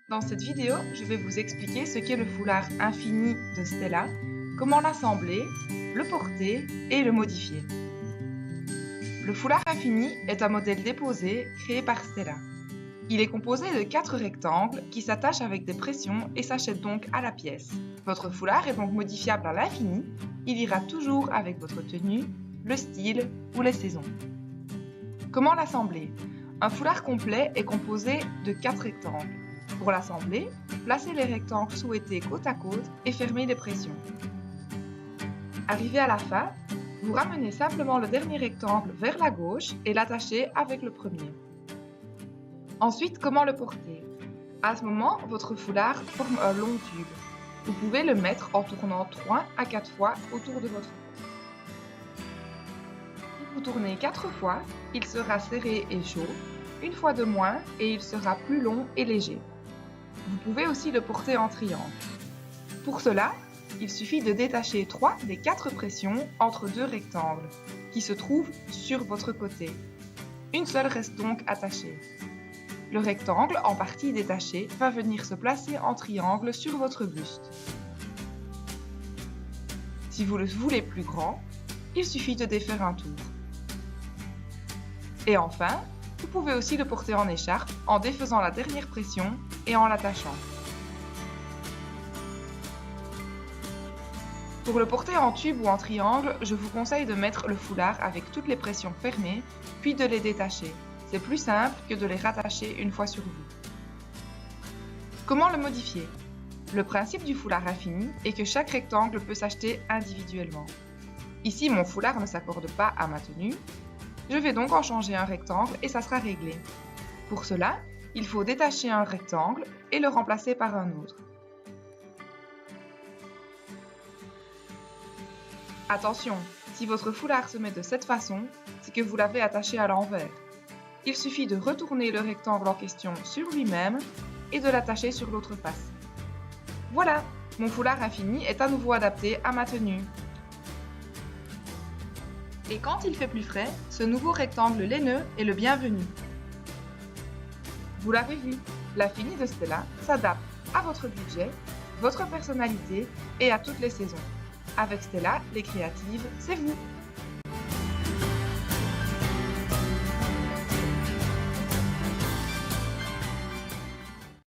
Dans cette vidéo, je vais vous expliquer ce qu'est le foulard infini de Stella, comment l'assembler, le porter et le modifier. Le foulard infini est un modèle déposé créé par Stella. Il est composé de 4 rectangles qui s'attachent avec des pressions et s'achètent donc à la pièce. Votre foulard est donc modifiable à l'infini, il ira toujours avec votre tenue, le style ou les saisons. Comment l'assembler? Un foulard complet est composé de 4 rectangles. Pour l'assembler, placez les rectangles souhaités côte à côte et fermez les pressions. Arrivé à la fin, vous ramenez simplement le dernier rectangle vers la gauche et l'attachez avec le premier. Ensuite, comment le porter? À ce moment, votre foulard forme un long tube. Vous pouvez le mettre en tournant 3 à 4 fois autour de votre cou. Si vous tournez 4 fois, il sera serré et chaud, une fois de moins et il sera plus long et léger. Vous pouvez aussi le porter en triangle. Pour cela, il suffit de détacher 3 des 4 pressions entre 2 rectangles, qui se trouvent sur votre côté. Une seule reste donc attachée. Le rectangle, en partie détaché, va venir se placer en triangle sur votre buste. Si vous le voulez plus grand, il suffit de défaire un tour. Et enfin, vous pouvez aussi le porter en écharpe en défaisant la dernière pression et en l'attachant. Pour le porter en tube ou en triangle, je vous conseille de mettre le foulard avec toutes les pressions fermées, puis de les détacher. C'est plus simple que de les rattacher une fois sur vous. Comment le modifier? Le principe du foulard infini est que chaque rectangle peut s'acheter individuellement. Ici, mon foulard ne s'accorde pas à ma tenue. Je vais donc en changer un rectangle et ça sera réglé. Pour cela, il faut détacher un rectangle et le remplacer par un autre. Attention, si votre foulard se met de cette façon, c'est que vous l'avez attaché à l'envers. Il suffit de retourner le rectangle en question sur lui-même et de l'attacher sur l'autre face. Voilà, mon foulard infini est à nouveau adapté à ma tenue. Et quand il fait plus frais, ce nouveau rectangle laineux est le bienvenu. Vous l'avez vu, l'infini de Stella s'adapte à votre budget, votre personnalité et à toutes les saisons. Avec Stella, les créatives, c'est vous!